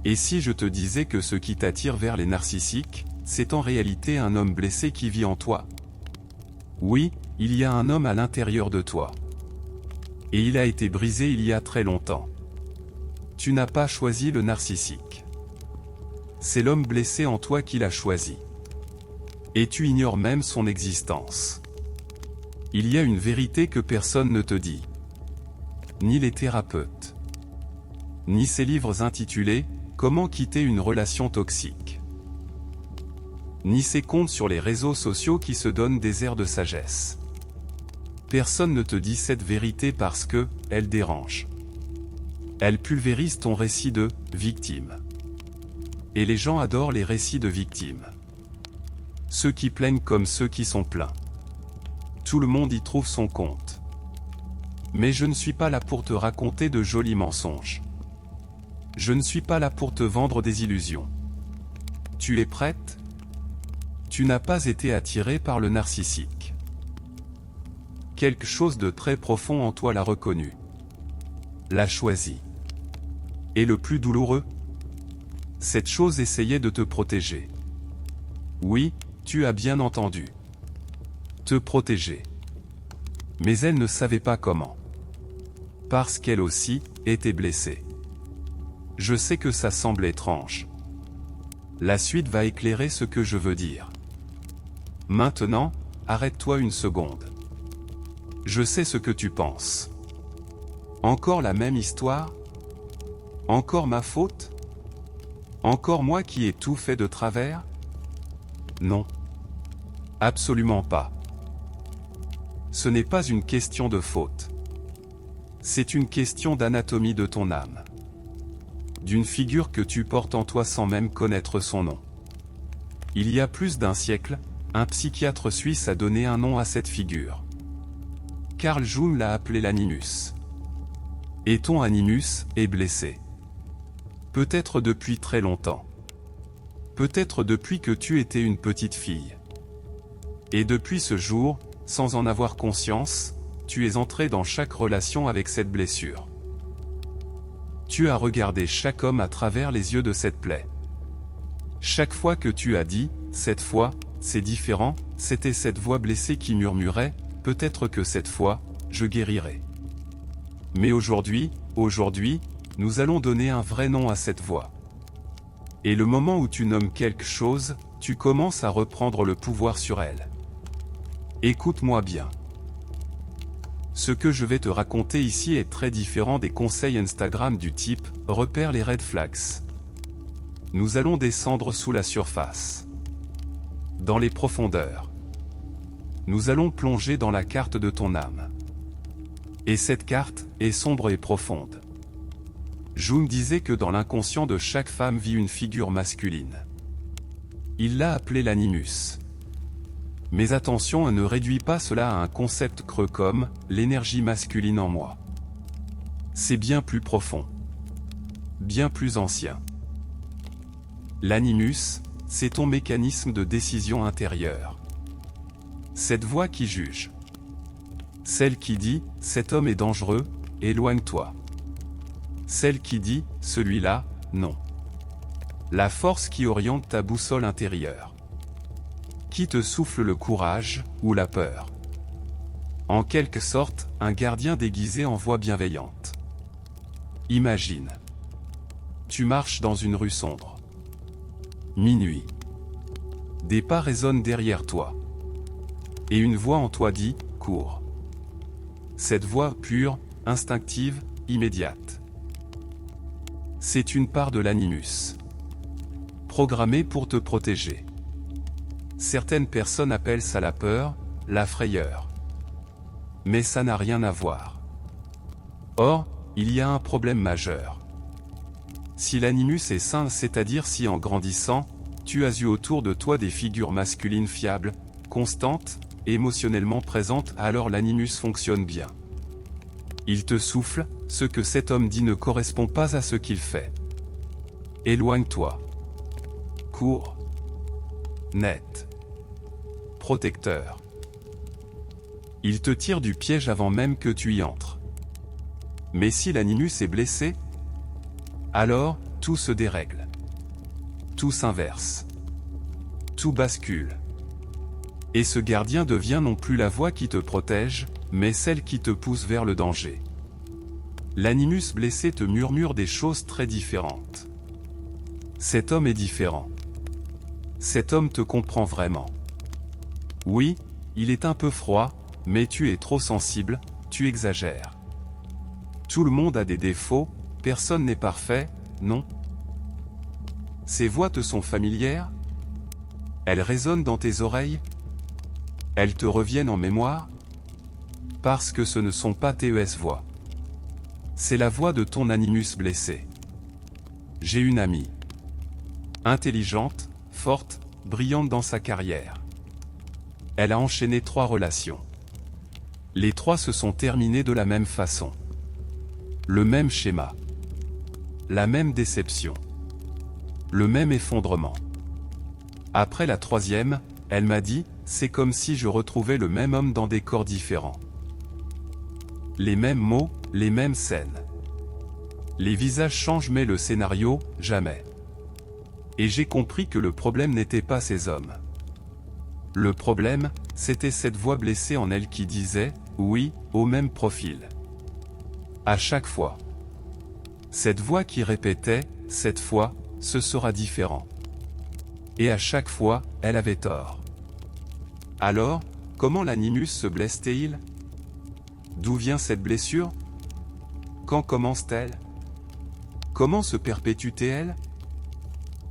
Et si je te disais que ce qui t'attire vers les narcissiques, c'est en réalité un homme blessé qui vit en toi? Oui, il y a un homme à l'intérieur de toi. Et il a été brisé il y a très longtemps. Tu n'as pas choisi le narcissique. C'est l'homme blessé en toi qui l'a choisi. Et tu ignores même son existence. Il y a une vérité que personne ne te dit. Ni les thérapeutes. Ni ces livres intitulés « Comment quitter une relation toxique ». Ni ces comptes sur les réseaux sociaux qui se donnent des airs de sagesse. Personne ne te dit cette vérité parce que, elle dérange. Elle pulvérise ton récit de « victime ». Et les gens adorent les récits de victimes. Ceux qui plaignent comme ceux qui sont pleins. Tout le monde y trouve son compte. Mais je ne suis pas là pour te raconter de jolis mensonges. Je ne suis pas là pour te vendre des illusions. Tu es prête? Tu n'as pas été attiré par le narcissique. Quelque chose de très profond en toi l'a reconnu. L'a choisi. Et le plus douloureux? Cette chose essayait de te protéger. Oui, tu as bien entendu. Te protéger. Mais elle ne savait pas comment. Parce qu'elle aussi était blessée. Je sais que ça semble étrange. La suite va éclairer ce que je veux dire. Maintenant, arrête-toi une seconde. Je sais ce que tu penses. Encore la même histoire? Encore ma faute? Encore moi qui ai tout fait de travers? Non. Absolument pas. Ce n'est pas une question de faute. C'est une question d'anatomie de ton âme. D'une figure que tu portes en toi sans même connaître son nom. Il y a plus d'un siècle, un psychiatre suisse a donné un nom à cette figure. Carl Jung l'a appelé l'animus. Et ton animus est blessé. Peut-être depuis très longtemps. Peut-être depuis que tu étais une petite fille. Et depuis ce jour, sans en avoir conscience, tu es entré dans chaque relation avec cette blessure. Tu as regardé chaque homme à travers les yeux de cette plaie. Chaque fois que tu as dit « cette fois, c'est différent », c'était cette voix blessée qui murmurait « peut-être que cette fois, je guérirai ». Mais aujourd'hui, nous allons donner un vrai nom à cette voix. Et le moment où tu nommes quelque chose, tu commences à reprendre le pouvoir sur elle. Écoute-moi bien. Ce que je vais te raconter ici est très différent des conseils Instagram du type « repère les red flags ». Nous allons descendre sous la surface. Dans les profondeurs. Nous allons plonger dans la carte de ton âme. Et cette carte est sombre et profonde. Jung disait que dans l'inconscient de chaque femme vit une figure masculine. Il l'a appelée l'animus. Mais attention, ne réduis pas cela à un concept creux comme « l'énergie masculine en moi ». C'est bien plus profond. Bien plus ancien. L'animus, c'est ton mécanisme de décision intérieure. Cette voix qui juge. Celle qui dit « cet homme est dangereux, éloigne-toi ». Celle qui dit « celui-là, non ». La force qui oriente ta boussole intérieure. Qui te souffle le courage, ou la peur. En quelque sorte, un gardien déguisé en voix bienveillante. Imagine. Tu marches dans une rue sombre. Minuit. Des pas résonnent derrière toi. Et une voix en toi dit « cours ». Cette voix pure, instinctive, immédiate. C'est une part de l'animus. Programmée pour te protéger. Certaines personnes appellent ça la peur, la frayeur. Mais ça n'a rien à voir. Or, il y a un problème majeur. Si l'animus est sain, c'est-à-dire si en grandissant, tu as eu autour de toi des figures masculines fiables, constantes, émotionnellement présentes, alors l'animus fonctionne bien. Il te souffle, ce que cet homme dit ne correspond pas à ce qu'il fait. Éloigne-toi. Cours. Net. Protecteur. Il te tire du piège avant même que tu y entres. Mais si l'animus est blessé, alors, tout se dérègle. Tout s'inverse. Tout bascule. Et ce gardien devient non plus la voix qui te protège, mais celle qui te pousse vers le danger. L'animus blessé te murmure des choses très différentes. Cet homme est différent. Cet homme te comprend vraiment. Oui, il est un peu froid, mais tu es trop sensible, tu exagères. Tout le monde a des défauts, personne n'est parfait, non? Ces voix te sont familières? Elles résonnent dans tes oreilles? Elles te reviennent en mémoire? Parce que ce ne sont pas tes voix. C'est la voix de ton animus blessé. J'ai une amie. Intelligente, forte, brillante dans sa carrière. Elle a enchaîné 3 relations. Les 3 se sont terminées de la même façon. Le même schéma. La même déception. Le même effondrement. Après la 3e, elle m'a dit, c'est comme si je retrouvais le même homme dans des corps différents. Les mêmes mots, les mêmes scènes. Les visages changent mais le scénario, jamais. Et j'ai compris que le problème n'était pas ces hommes. Le problème, c'était cette voix blessée en elle qui disait, oui, au même profil. À chaque fois. Cette voix qui répétait, cette fois, ce sera différent. Et à chaque fois, elle avait tort. Alors, comment l'animus se blesse-t-il? D'où vient cette blessure? Quand commence-t-elle? Comment se perpétue-t-elle?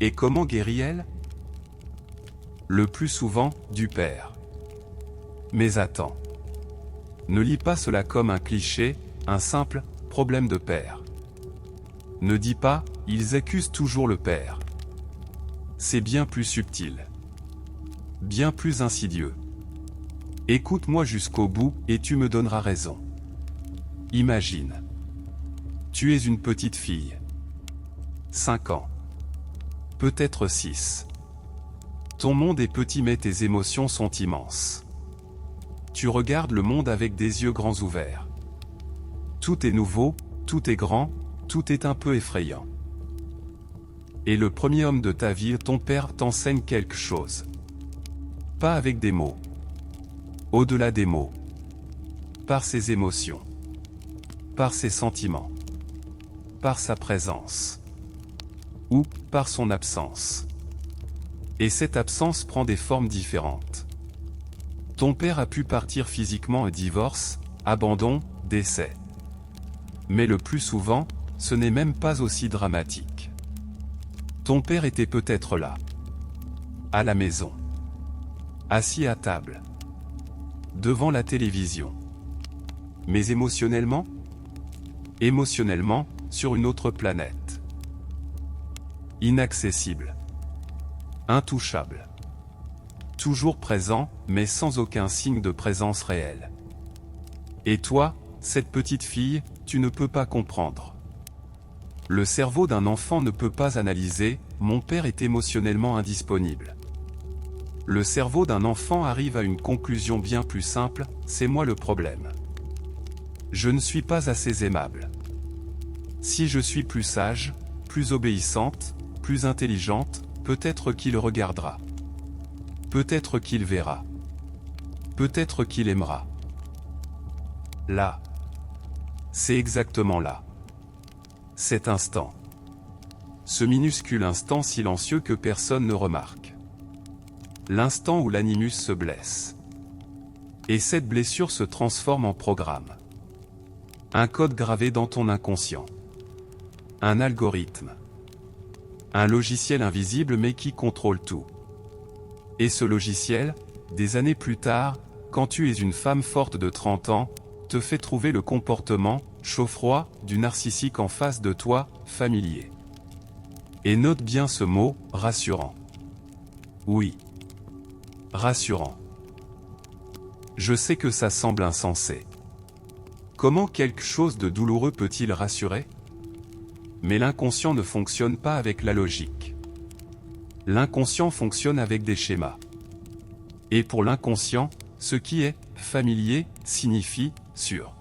Et comment guérit-elle? Le plus souvent, du père. Mais attends. Ne lis pas cela comme un cliché, un simple problème de père. Ne dis pas, ils accusent toujours le père. C'est bien plus subtil. Bien plus insidieux. Écoute-moi jusqu'au bout et tu me donneras raison. Imagine. Tu es une petite fille. 5 ans. Peut-être 6. Ton monde est petit mais tes émotions sont immenses. Tu regardes le monde avec des yeux grands ouverts. Tout est nouveau, tout est grand, tout est un peu effrayant. Et le premier homme de ta vie, ton père, t'enseigne quelque chose. Pas avec des mots. Au-delà des mots. Par ses émotions. Par ses sentiments. Par sa présence. Ou par son absence. Et cette absence prend des formes différentes. Ton père a pu partir physiquement et divorce, abandon, décès. Mais le plus souvent, ce n'est même pas aussi dramatique. Ton père était peut-être là. À la maison. Assis à table. Devant la télévision. Mais émotionnellement? Émotionnellement, sur une autre planète. Inaccessible. Intouchable. Toujours présent, mais sans aucun signe de présence réelle. Et toi, cette petite fille, tu ne peux pas comprendre. Le cerveau d'un enfant ne peut pas analyser, mon père est émotionnellement indisponible. Le cerveau d'un enfant arrive à une conclusion bien plus simple, c'est moi le problème. Je ne suis pas assez aimable. Si je suis plus sage, plus obéissante, plus intelligente, peut-être qu'il regardera. Peut-être qu'il verra. Peut-être qu'il aimera. Là. C'est exactement là. Cet instant. Ce minuscule instant silencieux que personne ne remarque. L'instant où l'animus se blesse. Et cette blessure se transforme en programme. Un code gravé dans ton inconscient. Un algorithme. Un logiciel invisible mais qui contrôle tout. Et ce logiciel, des années plus tard, quand tu es une femme forte de 30 ans, te fait trouver le comportement, chaud-froid, du narcissique en face de toi, familier. Et note bien ce mot, rassurant. Oui. Rassurant. Je sais que ça semble insensé. Comment quelque chose de douloureux peut-il rassurer? Mais l'inconscient ne fonctionne pas avec la logique. L'inconscient fonctionne avec des schémas. Et pour l'inconscient, ce qui est familier signifie sûr.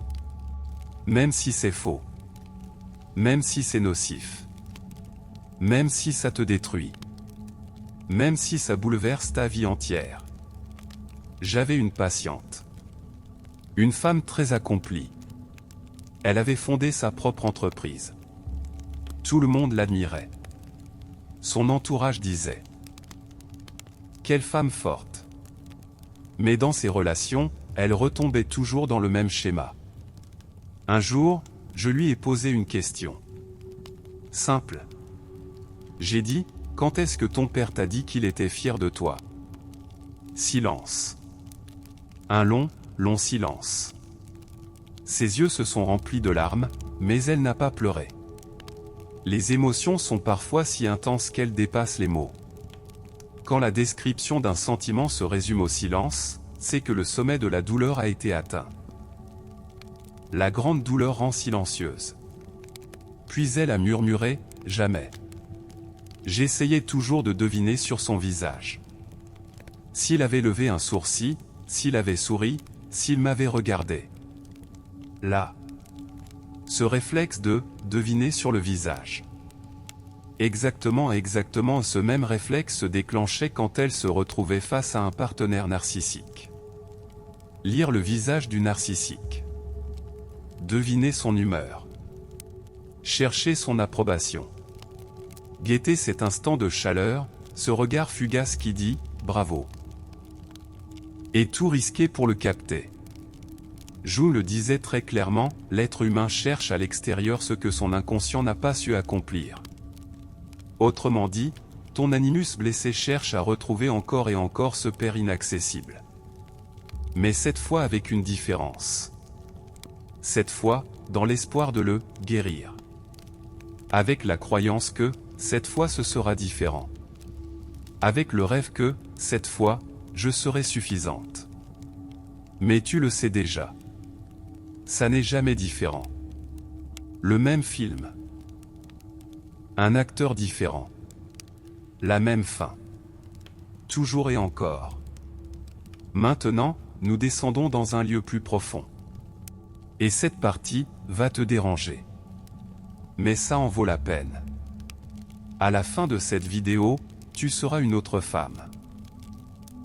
Même si c'est faux. Même si c'est nocif. Même si ça te détruit. Même si ça bouleverse ta vie entière. J'avais une patiente. Une femme très accomplie. Elle avait fondé sa propre entreprise. Tout le monde l'admirait. Son entourage disait: quelle femme forte. Mais dans ses relations, elle retombait toujours dans le même schéma. Un jour, je lui ai posé une question. Simple. J'ai dit: quand est-ce que ton père t'a dit qu'il était fier de toi? Silence. Un long, long silence. Ses yeux se sont remplis de larmes, mais elle n'a pas pleuré. Les émotions sont parfois si intenses qu'elles dépassent les mots. Quand la description d'un sentiment se résume au silence, c'est que le sommet de la douleur a été atteint. La grande douleur rend silencieuse. Puis elle a murmuré: jamais. J'essayais toujours de deviner sur son visage. S'il avait levé un sourcil, s'il avait souri, s'il m'avait regardé. Là. Ce réflexe de deviner sur le visage. Exactement ce même réflexe se déclenchait quand elle se retrouvait face à un partenaire narcissique. Lire le visage du narcissique. Deviner son humeur. Chercher son approbation. Guetter cet instant de chaleur, ce regard fugace qui dit « bravo ». Et tout risquer pour le capter. Jung le disait très clairement, l'être humain cherche à l'extérieur ce que son inconscient n'a pas su accomplir. Autrement dit, ton animus blessé cherche à retrouver encore et encore ce père inaccessible. Mais cette fois avec une différence. Cette fois, dans l'espoir de le guérir. Avec la croyance que, cette fois ce sera différent. Avec le rêve que, cette fois, je serai suffisante. Mais tu le sais déjà. Ça n'est jamais différent. Le même film. Un acteur différent. La même fin. Toujours et encore. Maintenant, nous descendons dans un lieu plus profond. Et cette partie va te déranger. Mais ça en vaut la peine. À la fin de cette vidéo, tu seras une autre femme.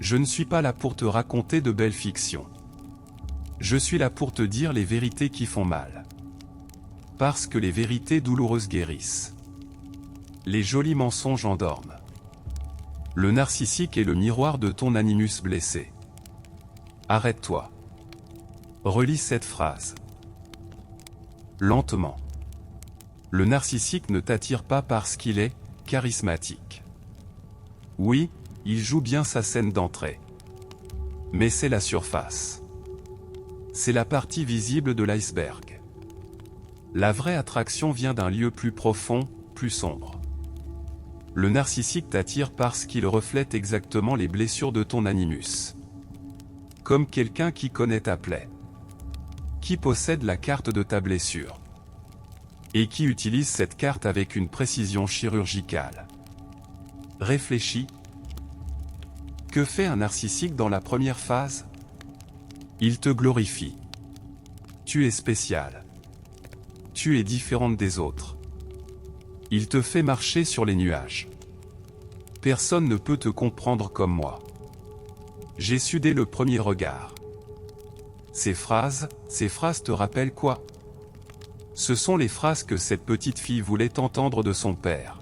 Je ne suis pas là pour te raconter de belles fictions. Je suis là pour te dire les vérités qui font mal. Parce que les vérités douloureuses guérissent. Les jolis mensonges endorment. Le narcissique est le miroir de ton animus blessé. Arrête-toi. Relis cette phrase. Lentement. Le narcissique ne t'attire pas parce qu'il est charismatique. Oui, il joue bien sa scène d'entrée. Mais c'est la surface. C'est la partie visible de l'iceberg. La vraie attraction vient d'un lieu plus profond, plus sombre. Le narcissique t'attire parce qu'il reflète exactement les blessures de ton animus. Comme quelqu'un qui connaît ta plaie. Qui possède la carte de ta blessure. Et qui utilise cette carte avec une précision chirurgicale. Réfléchis. Que fait un narcissique dans la première phase? Il te glorifie. Tu es spécial. Tu es différente des autres. Il te fait marcher sur les nuages. Personne ne peut te comprendre comme moi. J'ai su dès le premier regard. Ces phrases te rappellent quoi? Ce sont les phrases que cette petite fille voulait entendre de son père.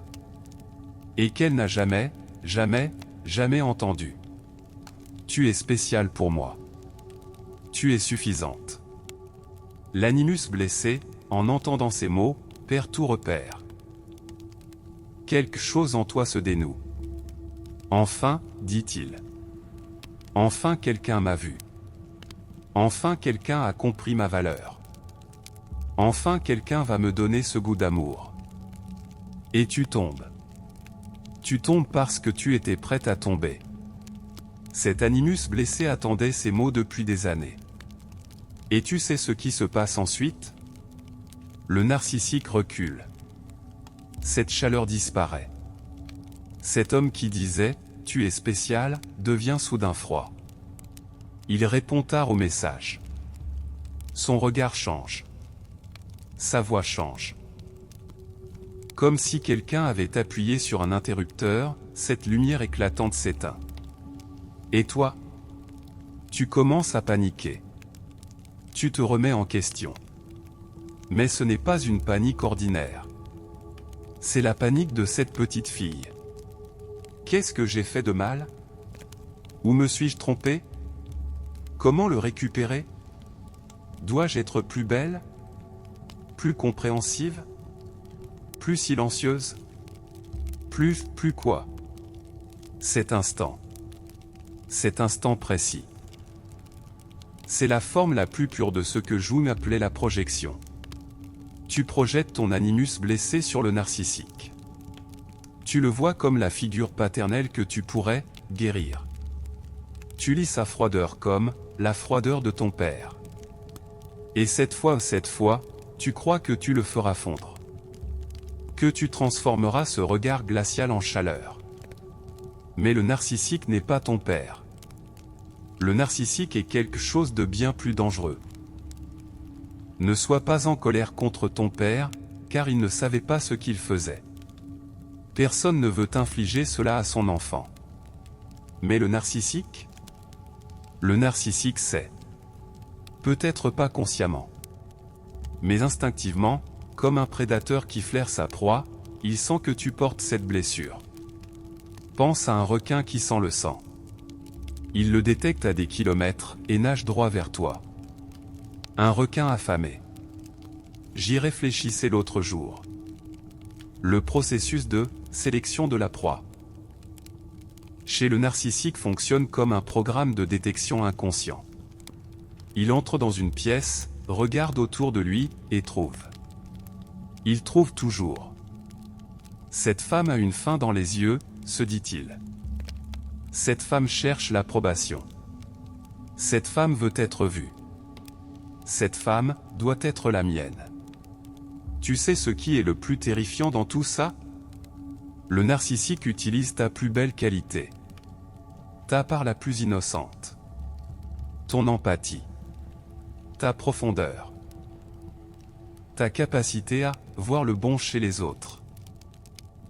Et qu'elle n'a jamais, jamais, jamais entendues. Tu es spécial pour moi. Tu es suffisante. L'animus blessé, en entendant ces mots, perd tout repère. Quelque chose en toi se dénoue. Enfin, dit-il. Enfin quelqu'un m'a vu. Enfin quelqu'un a compris ma valeur. Enfin quelqu'un va me donner ce goût d'amour. Et tu tombes. Tu tombes parce que tu étais prête à tomber. Cet animus blessé attendait ces mots depuis des années. Et tu sais ce qui se passe ensuite? Le narcissique recule. Cette chaleur disparaît. Cet homme qui disait « tu es spécial » devient soudain froid. Il répond tard au message. Son regard change. Sa voix change. Comme si quelqu'un avait appuyé sur un interrupteur, cette lumière éclatante s'éteint. Et toi? Tu commences à paniquer. Tu te remets en question. Mais ce n'est pas une panique ordinaire. C'est la panique de cette petite fille. Qu'est-ce que j'ai fait de mal? Où me suis-je trompé? Comment le récupérer? Dois-je être plus belle? Plus compréhensive? Plus silencieuse? Plus quoi? Cet instant précis. C'est la forme la plus pure de ce que Jung appelait la projection. Tu projettes ton animus blessé sur le narcissique. Tu le vois comme la figure paternelle que tu pourrais guérir. Tu lis sa froideur comme la froideur de ton père. Et cette fois, tu crois que tu le feras fondre. Que tu transformeras ce regard glacial en chaleur. Mais le narcissique n'est pas ton père. Le narcissique est quelque chose de bien plus dangereux. Ne sois pas en colère contre ton père, car il ne savait pas ce qu'il faisait. Personne ne veut infliger cela à son enfant. Mais le narcissique sait. Peut-être pas consciemment. Mais instinctivement, comme un prédateur qui flaire sa proie, il sent que tu portes cette blessure. Pense à un requin qui sent le sang. Il le détecte à des kilomètres et nage droit vers toi. Un requin affamé. J'y réfléchissais l'autre jour. Le processus de sélection de la proie. Chez le narcissique fonctionne comme un programme de détection inconscient. Il entre dans une pièce, regarde autour de lui, et trouve. Il trouve toujours. Cette femme a une faim dans les yeux, se dit-il. Cette femme cherche l'approbation. Cette femme veut être vue. Cette femme doit être la mienne. Tu sais ce qui est le plus terrifiant dans tout ça? Le narcissique utilise ta plus belle qualité. Ta part la plus innocente. Ton empathie. Ta profondeur. Ta capacité à voir le bon chez les autres.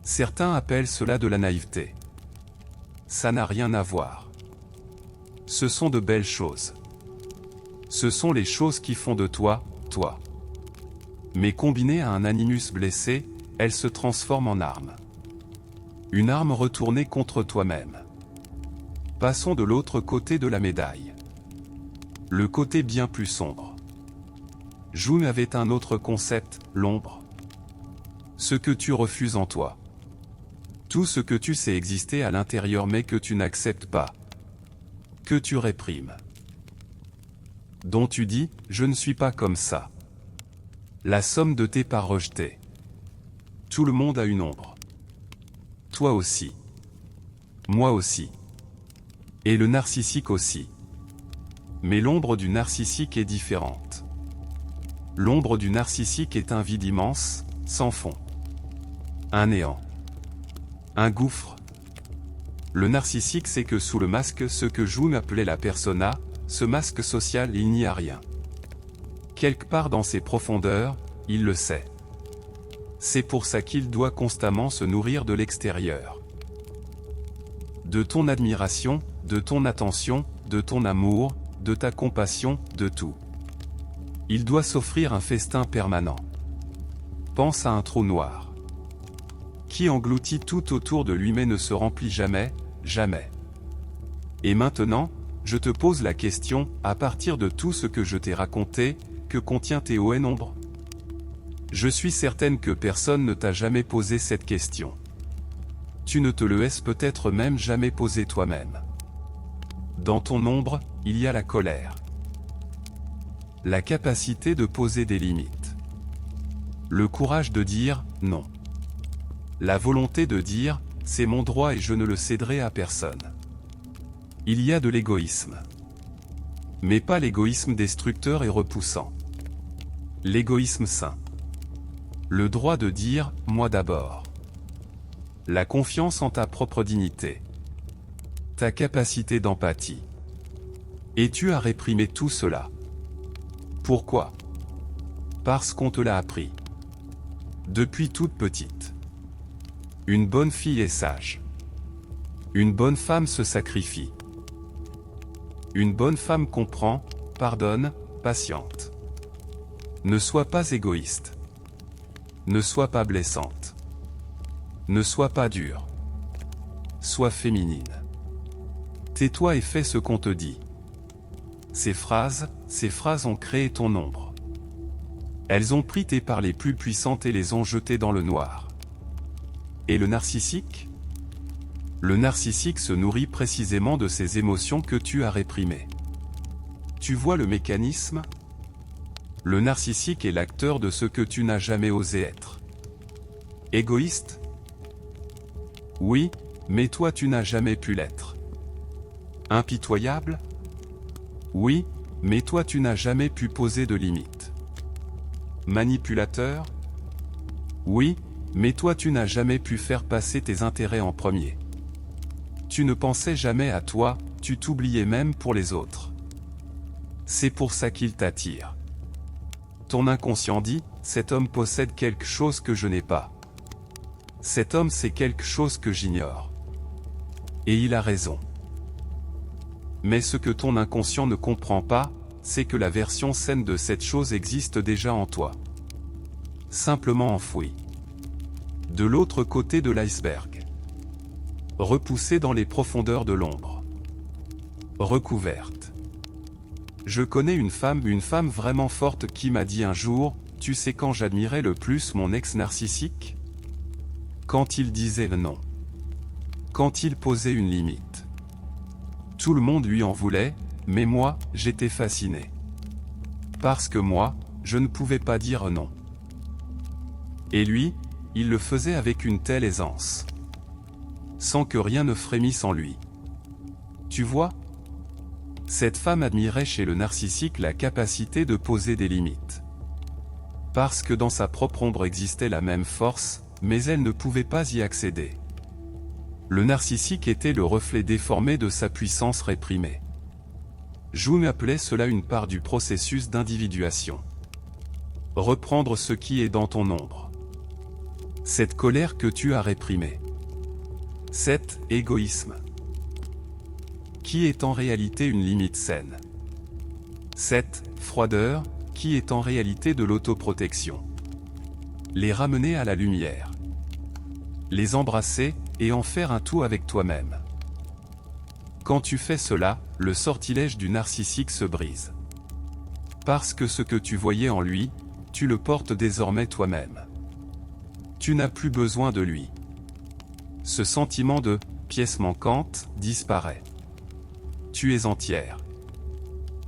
Certains appellent cela de la naïveté. Ça n'a rien à voir. Ce sont de belles choses. Ce sont les choses qui font de toi, toi. Mais combinées à un animus blessé, elles se transforment en arme. Une arme retournée contre toi-même. Passons de l'autre côté de la médaille. Le côté bien plus sombre. Jung avait un autre concept, l'ombre. Ce que tu refuses en toi. Tout ce que tu sais exister à l'intérieur mais que tu n'acceptes pas. Que tu réprimes. Dont tu dis, je ne suis pas comme ça. La somme de tes parts rejetées. Tout le monde a une ombre. Toi aussi. Moi aussi. Et le narcissique aussi. Mais l'ombre du narcissique est différente. L'ombre du narcissique est un vide immense, sans fond. Un néant. Un gouffre. Le narcissique sait que sous le masque, ce que Jung appelait la persona, ce masque social, il n'y a rien. Quelque part dans ses profondeurs, il le sait. C'est pour ça qu'il doit constamment se nourrir de l'extérieur. De ton admiration, de ton attention, de ton amour, de ta compassion, de tout. Il doit s'offrir un festin permanent. Pense à un trou noir. Qui engloutit tout autour de lui mais ne se remplit jamais, jamais. Et maintenant, je te pose la question, à partir de tout ce que je t'ai raconté, que contient TON ombre? Je suis certaine que personne ne t'a jamais posé cette question. Tu ne te le laisses peut-être même jamais poser toi-même. Dans ton ombre, il y a la colère. La capacité de poser des limites. Le courage de dire « non ». La volonté de dire « c'est mon droit et je ne le céderai à personne ». Il y a de l'égoïsme. Mais pas l'égoïsme destructeur et repoussant. L'égoïsme sain. Le droit de dire « moi d'abord ». La confiance en ta propre dignité. Ta capacité d'empathie. Et tu as réprimé tout cela. Pourquoi? Parce qu'on te l'a appris. Depuis toute petite. Une bonne fille est sage. Une bonne femme se sacrifie. Une bonne femme comprend, pardonne, patiente. Ne sois pas égoïste. Ne sois pas blessante. Ne sois pas dure. Sois féminine. Tais-toi et fais ce qu'on te dit. Ces phrases ont créé ton ombre. Elles ont pris tes parts les plus puissantes et les ont jetées dans le noir. Et le narcissique? Le narcissique se nourrit précisément de ces émotions que tu as réprimées. Tu vois le mécanisme? Le narcissique est l'acteur de ce que tu n'as jamais osé être. Égoïste? Oui, mais toi tu n'as jamais pu l'être. Impitoyable? Oui, mais toi tu n'as jamais pu poser de limites. Manipulateur? Oui, mais toi tu n'as jamais pu faire passer tes intérêts en premier. Tu ne pensais jamais à toi, tu t'oubliais même pour les autres. C'est pour ça qu'il t'attire. Ton inconscient dit, cet homme possède quelque chose que je n'ai pas. Cet homme sait quelque chose que j'ignore. Et il a raison. Mais ce que ton inconscient ne comprend pas, c'est que la version saine de cette chose existe déjà en toi. Simplement enfouie. De l'autre côté de l'iceberg. Repoussée dans les profondeurs de l'ombre. Recouverte. Je connais une femme vraiment forte qui m'a dit un jour, tu sais quand j'admirais le plus mon ex narcissique? Quand il disait non. Quand il posait une limite. Tout le monde lui en voulait, mais moi, j'étais fasciné. Parce que moi, je ne pouvais pas dire non. Et lui, il le faisait avec une telle aisance. Sans que rien ne frémisse en lui. Tu vois? Cette femme admirait chez le narcissique la capacité de poser des limites. Parce que dans sa propre ombre existait la même force, mais elle ne pouvait pas y accéder. Le narcissique était le reflet déformé de sa puissance réprimée. Jung appelait cela une part du processus d'individuation. Reprendre ce qui est dans ton ombre. Cette colère que tu as réprimée. Cet égoïsme. Qui est en réalité une limite saine. Cette froideur, qui est en réalité de l'autoprotection. Les ramener à la lumière. Les embrasser, et en faire un tout avec toi-même. Quand tu fais cela, le sortilège du narcissique se brise. Parce que ce que tu voyais en lui, tu le portes désormais toi-même. Tu n'as plus besoin de lui. Ce sentiment de « pièce manquante » disparaît. Tu es entière.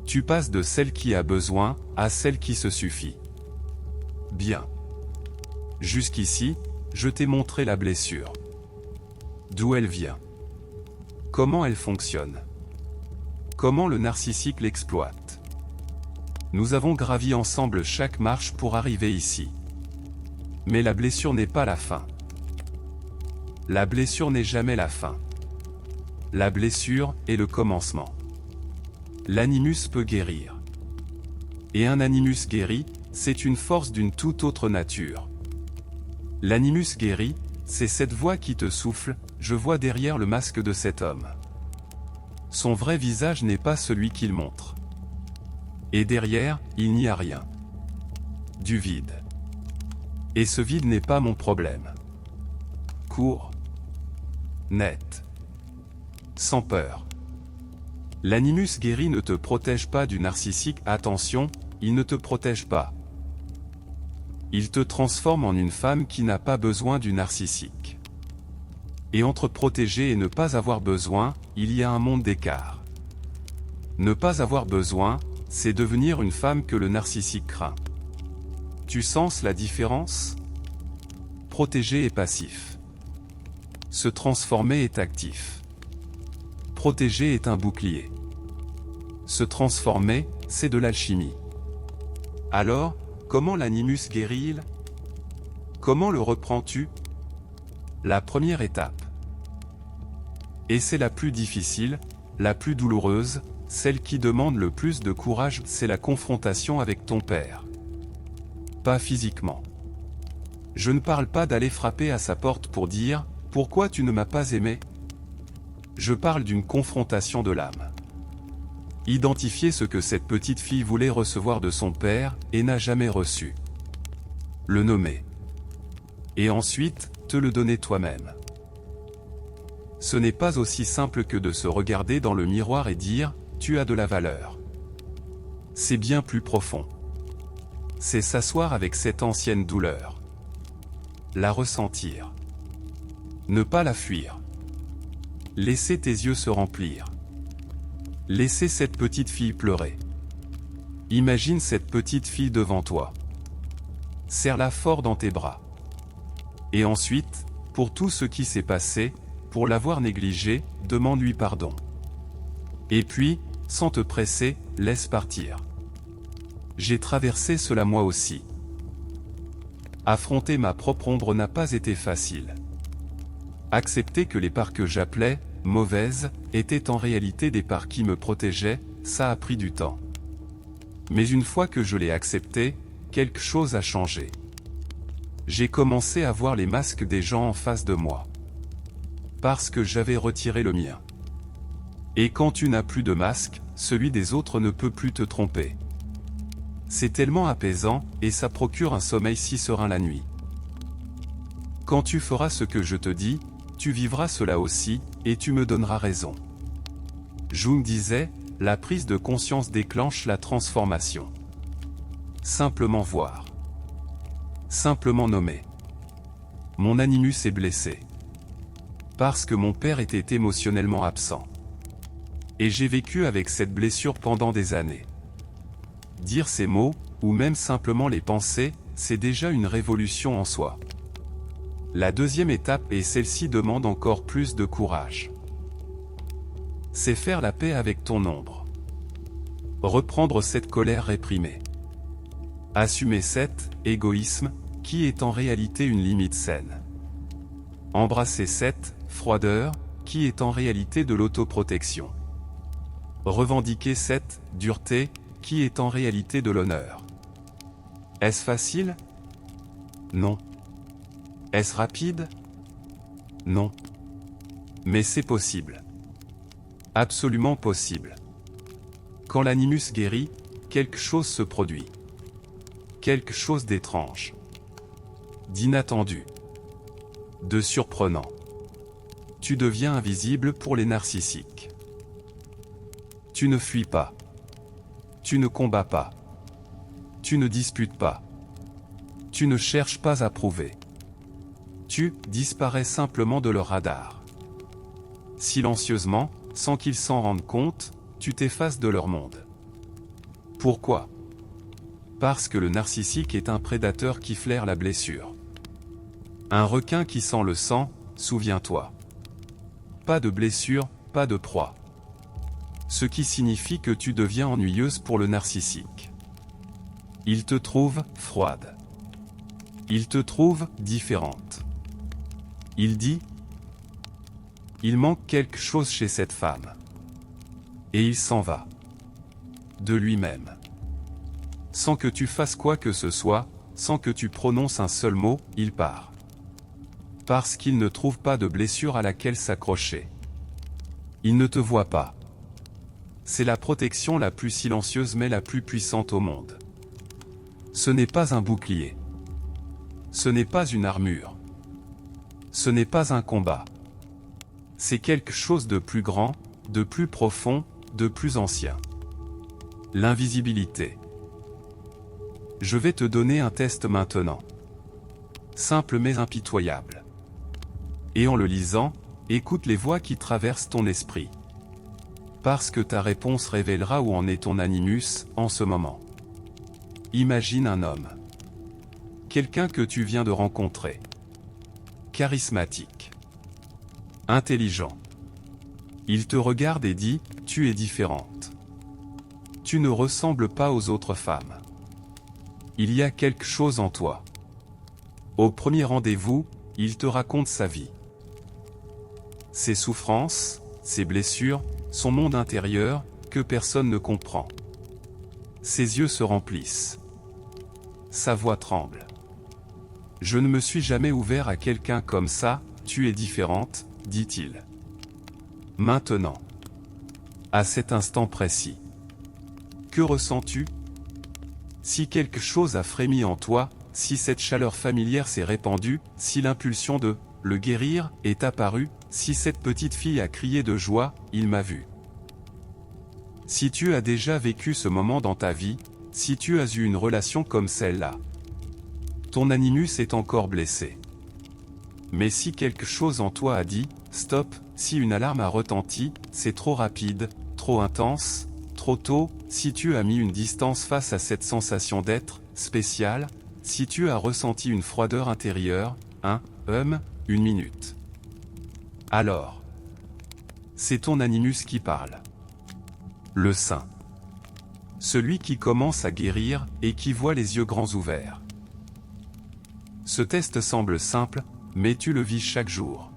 Tu passes de celle qui a besoin, à celle qui se suffit. Bien. Jusqu'ici, je t'ai montré la blessure. D'où elle vient. Comment elle fonctionne. Comment le narcissique l'exploite. Nous avons gravi ensemble chaque marche pour arriver ici. Mais la blessure n'est pas la fin. La blessure n'est jamais la fin. La blessure est le commencement. L'animus peut guérir. Et un animus guéri, c'est une force d'une toute autre nature. L'animus guéri, c'est cette voix qui te souffle, je vois derrière le masque de cet homme. Son vrai visage n'est pas celui qu'il montre. Et derrière, il n'y a rien. Du vide. Et ce vide n'est pas mon problème. Court. Net. Sans peur. L'animus guéri ne te protège pas du narcissique, attention, il ne te protège pas. Il te transforme en une femme qui n'a pas besoin du narcissique. Et entre protéger et ne pas avoir besoin, il y a un monde d'écart. Ne pas avoir besoin, c'est devenir une femme que le narcissique craint. Tu sens la différence? Protéger est passif. Se transformer est actif. Protéger est un bouclier. Se transformer, c'est de l'alchimie. Alors, comment l'animus guérit-il? Comment le reprends-tu? La première étape. Et c'est la plus difficile, la plus douloureuse, celle qui demande le plus de courage, c'est la confrontation avec ton père. Pas physiquement. Je ne parle pas d'aller frapper à sa porte pour dire « Pourquoi tu ne m'as pas aimé ?» Je parle d'une confrontation de l'âme. Identifier ce que cette petite fille voulait recevoir de son père et n'a jamais reçu. Le nommer. Et ensuite, te le donner toi-même. Ce n'est pas aussi simple que de se regarder dans le miroir et dire « Tu as de la valeur ». C'est bien plus profond. C'est s'asseoir avec cette ancienne douleur. La ressentir. Ne pas la fuir. Laisser tes yeux se remplir. Laisser cette petite fille pleurer. Imagine cette petite fille devant toi. Serre-la fort dans tes bras. Et ensuite, pour tout ce qui s'est passé, pour l'avoir négligé, demande-lui pardon. Et puis, sans te presser, laisse partir. J'ai traversé cela moi aussi. Affronter ma propre ombre n'a pas été facile. Accepter que les parts que j'appelais « mauvaises » étaient en réalité des parts qui me protégeaient, ça a pris du temps. Mais une fois que je l'ai accepté, quelque chose a changé. J'ai commencé à voir les masques des gens en face de moi. Parce que j'avais retiré le mien. Et quand tu n'as plus de masque, celui des autres ne peut plus te tromper. C'est tellement apaisant, et ça procure un sommeil si serein la nuit. Quand tu feras ce que je te dis, tu vivras cela aussi, et tu me donneras raison. Jung disait, la prise de conscience déclenche la transformation. Simplement voir. Simplement nommer. Mon animus est blessé. Parce que mon père était émotionnellement absent. Et j'ai vécu avec cette blessure pendant des années. Dire ces mots, ou même simplement les penser, c'est déjà une révolution en soi. La deuxième étape et celle-ci demande encore plus de courage. C'est faire la paix avec ton ombre. Reprendre cette colère réprimée. Assumer cet égoïsme, qui est en réalité une limite saine. Embrasser cette froideur, qui est en réalité de l'autoprotection. Revendiquer cette dureté, qui est en réalité de l'honneur. Est-ce facile? Non. Est-ce rapide? Non. Mais c'est possible. Absolument possible. Quand l'animus guérit, quelque chose se produit. Quelque chose d'étrange. D'inattendu. De surprenant. Tu deviens invisible pour les narcissiques. Tu ne fuis pas. Tu ne combats pas. Tu ne disputes pas. Tu ne cherches pas à prouver. Tu disparais simplement de leur radar. Silencieusement, sans qu'ils s'en rendent compte, tu t'effaces de leur monde. Pourquoi? Parce que le narcissique est un prédateur qui flaire la blessure. Un requin qui sent le sang, souviens-toi. Pas de blessure, pas de proie. Ce qui signifie que tu deviens ennuyeuse pour le narcissique. Il te trouve froide. Il te trouve différente. Il dit, il manque quelque chose chez cette femme. Et il s'en va. De lui-même. Sans que tu fasses quoi que ce soit, sans que tu prononces un seul mot, il part. Parce qu'il ne trouve pas de blessure à laquelle s'accrocher. Il ne te voit pas. C'est la protection la plus silencieuse mais la plus puissante au monde. Ce n'est pas un bouclier. Ce n'est pas une armure. Ce n'est pas un combat. C'est quelque chose de plus grand, de plus profond, de plus ancien. L'invisibilité. Je vais te donner un test maintenant. Simple mais impitoyable. Et en le lisant, écoute les voix qui traversent ton esprit. Parce que ta réponse révélera où en est ton animus, en ce moment. Imagine un homme. Quelqu'un que tu viens de rencontrer. Charismatique. Intelligent. Il te regarde et dit, tu es différente. Tu ne ressembles pas aux autres femmes. Il y a quelque chose en toi. Au premier rendez-vous, il te raconte sa vie. Ses souffrances, ses blessures, son monde intérieur, que personne ne comprend. Ses yeux se remplissent. Sa voix tremble. Je ne me suis jamais ouvert à quelqu'un comme ça, tu es différente, dit-il. Maintenant. À cet instant précis. Que ressens-tu? Si quelque chose a frémi en toi, si cette chaleur familière s'est répandue, si l'impulsion de le guérir est apparue, si cette petite fille a crié de joie, il m'a vu. Si tu as déjà vécu ce moment dans ta vie, si tu as eu une relation comme celle-là, ton animus est encore blessé. Mais si quelque chose en toi a dit « stop », si une alarme a retenti, c'est trop rapide, trop intense, trop tôt, si tu as mis une distance face à cette sensation d'être spécial, si tu as ressenti une froideur intérieure, une minute. Alors, c'est ton animus qui parle. Le saint. Celui qui commence à guérir et qui voit les yeux grands ouverts. Ce test semble simple, mais tu le vis chaque jour.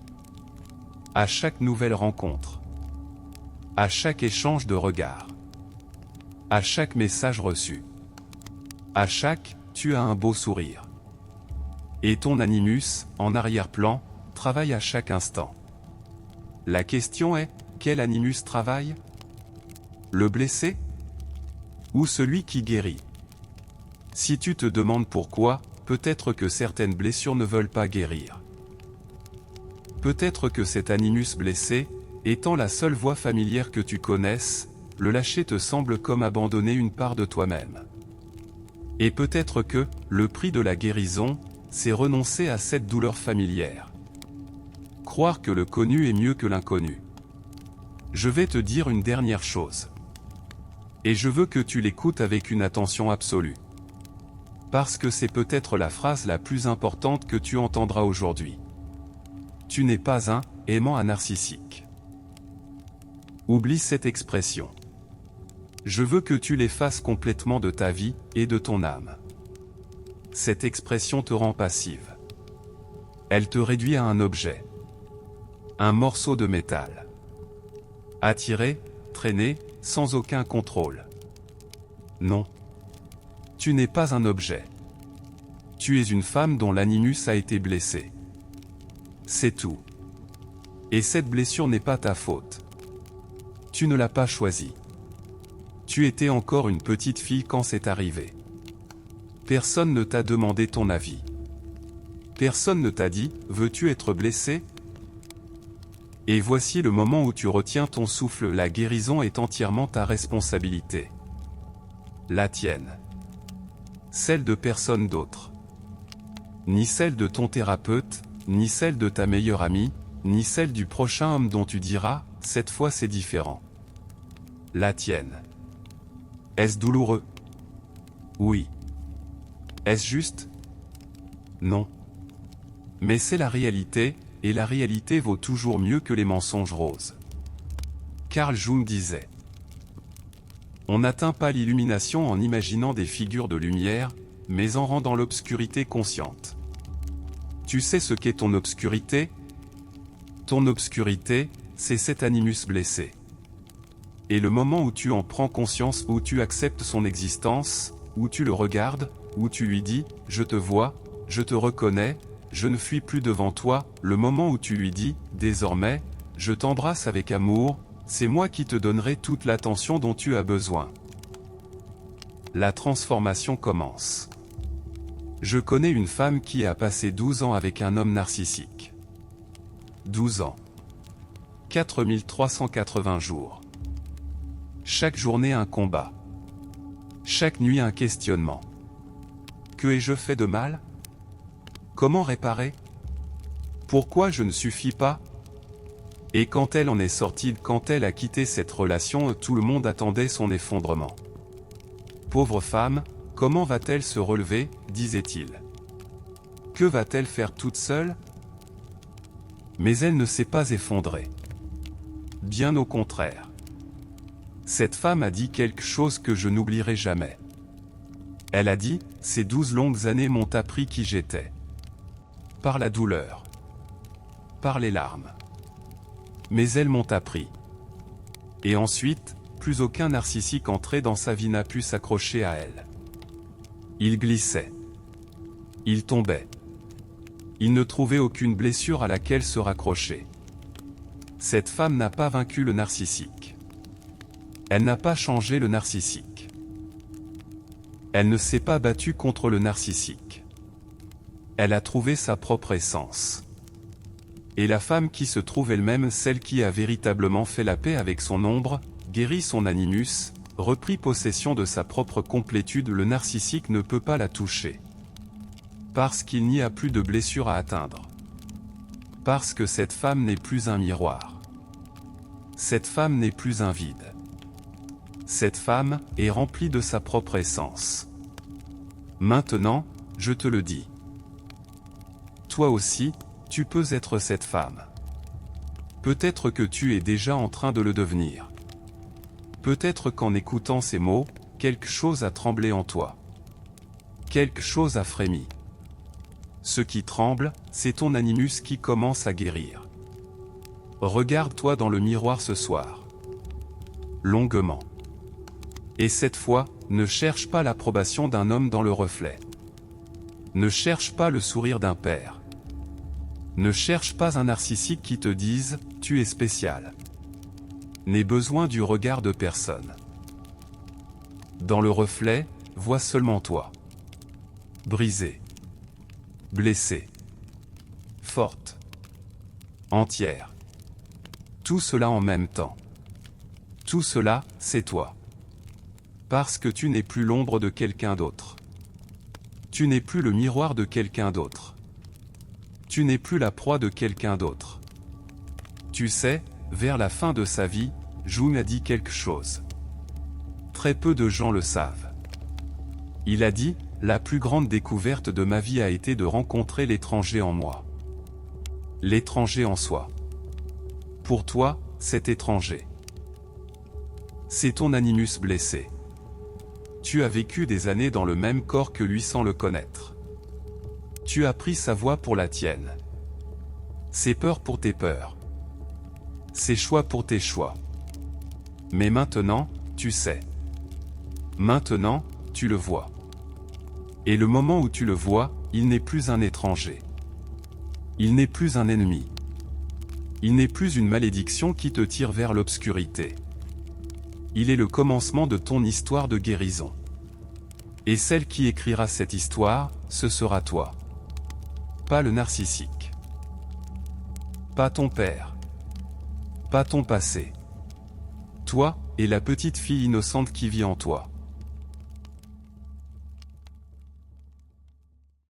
À chaque nouvelle rencontre. À chaque échange de regards. À chaque message reçu. À chaque, tu as un beau sourire. Et ton animus, en arrière-plan, travaille à chaque instant. La question est, quel animus travaille? Le blessé? Ou celui qui guérit? Si tu te demandes pourquoi, peut-être que certaines blessures ne veulent pas guérir. Peut-être que cet animus blessé, étant la seule voie familière que tu connaisses, le lâcher te semble comme abandonner une part de toi-même. Et peut-être que, le prix de la guérison, c'est renoncer à cette douleur familière. Croire que le connu est mieux que l'inconnu. Je vais te dire une dernière chose. Et je veux que tu l'écoutes avec une attention absolue. Parce que c'est peut-être la phrase la plus importante que tu entendras aujourd'hui. Tu n'es pas un aimant narcissique. Oublie cette expression. Je veux que tu l'effaces complètement de ta vie et de ton âme. Cette expression te rend passive. Elle te réduit à un objet. Un morceau de métal. Attiré, traîné, sans aucun contrôle. Non. Tu n'es pas un objet. Tu es une femme dont l'animus a été blessé. C'est tout. Et cette blessure n'est pas ta faute. Tu ne l'as pas choisie. Tu étais encore une petite fille quand c'est arrivé. Personne ne t'a demandé ton avis. Personne ne t'a dit « Veux-tu être blessé ?» Et voici le moment où tu retiens ton souffle. La guérison est entièrement ta responsabilité. La tienne. Celle de personne d'autre. Ni celle de ton thérapeute, ni celle de ta meilleure amie, ni celle du prochain homme dont tu diras « Cette fois c'est différent ». La tienne. Est-ce douloureux? Oui. Est-ce juste? Non. Mais c'est la réalité, et la réalité vaut toujours mieux que les mensonges roses. Carl Jung disait: on n'atteint pas l'illumination en imaginant des figures de lumière, mais en rendant l'obscurité consciente. Tu sais ce qu'est ton obscurité? Ton obscurité, c'est cet animus blessé. Et le moment où tu en prends conscience, où tu acceptes son existence, où tu le regardes, où tu lui dis « Je te vois, je te reconnais, je ne fuis plus devant toi », le moment où tu lui dis « Désormais, je t'embrasse avec amour, c'est moi qui te donnerai toute l'attention dont tu as besoin », la transformation commence. Je connais une femme qui a passé 12 ans avec un homme narcissique. 12 ans. 4380 jours. Chaque journée un combat. Chaque nuit un questionnement. Que ai-je fait de mal? Comment réparer? Pourquoi je ne suffis pas? Et quand elle en est sortie, quand elle a quitté cette relation, tout le monde attendait son effondrement. Pauvre femme, comment va-t-elle se relever, disait-il. Que va-t-elle faire toute seule? Mais elle ne s'est pas effondrée. Bien au contraire. Cette femme a dit quelque chose que je n'oublierai jamais. Elle a dit, ces 12 longues années m'ont appris qui j'étais. Par la douleur. Par les larmes. Mais elles m'ont appris. Et ensuite, plus aucun narcissique entré dans sa vie n'a pu s'accrocher à elle. Il glissait. Il tombait. Il ne trouvait aucune blessure à laquelle se raccrocher. Cette femme n'a pas vaincu le narcissique. Elle n'a pas changé le narcissique. Elle ne s'est pas battue contre le narcissique. Elle a trouvé sa propre essence. Et la femme qui se trouve elle-même, celle qui a véritablement fait la paix avec son ombre, guéri son animus, repris possession de sa propre complétude, le narcissique ne peut pas la toucher. Parce qu'il n'y a plus de blessure à atteindre. Parce que cette femme n'est plus un miroir. Cette femme n'est plus un vide. Cette femme est remplie de sa propre essence. Maintenant, je te le dis. Toi aussi, tu peux être cette femme. Peut-être que tu es déjà en train de le devenir. Peut-être qu'en écoutant ces mots, quelque chose a tremblé en toi. Quelque chose a frémi. Ce qui tremble, c'est ton animus qui commence à guérir. Regarde-toi dans le miroir ce soir. Longuement. Et cette fois, ne cherche pas l'approbation d'un homme dans le reflet. Ne cherche pas le sourire d'un père. Ne cherche pas un narcissique qui te dise « tu es spécial ». N'aie besoin du regard de personne. Dans le reflet, vois seulement toi. Brisée. Blessée. Forte. Entière. Tout cela en même temps. Tout cela, c'est toi. Parce que tu n'es plus l'ombre de quelqu'un d'autre. Tu n'es plus le miroir de quelqu'un d'autre. Tu n'es plus la proie de quelqu'un d'autre. Tu sais, vers la fin de sa vie, Jung a dit quelque chose. Très peu de gens le savent. Il a dit, la plus grande découverte de ma vie a été de rencontrer l'étranger en moi. L'étranger en soi. Pour toi, cet étranger. C'est ton animus blessé. Tu as vécu des années dans le même corps que lui sans le connaître. Tu as pris sa voix pour la tienne. Ses peurs pour tes peurs. Ses choix pour tes choix. Mais maintenant, tu sais. Maintenant, tu le vois. Et le moment où tu le vois, il n'est plus un étranger. Il n'est plus un ennemi. Il n'est plus une malédiction qui te tire vers l'obscurité. Il est le commencement de ton histoire de guérison. Et celle qui écrira cette histoire, ce sera toi. Pas le narcissique. Pas ton père. Pas ton passé. Toi, et la petite fille innocente qui vit en toi.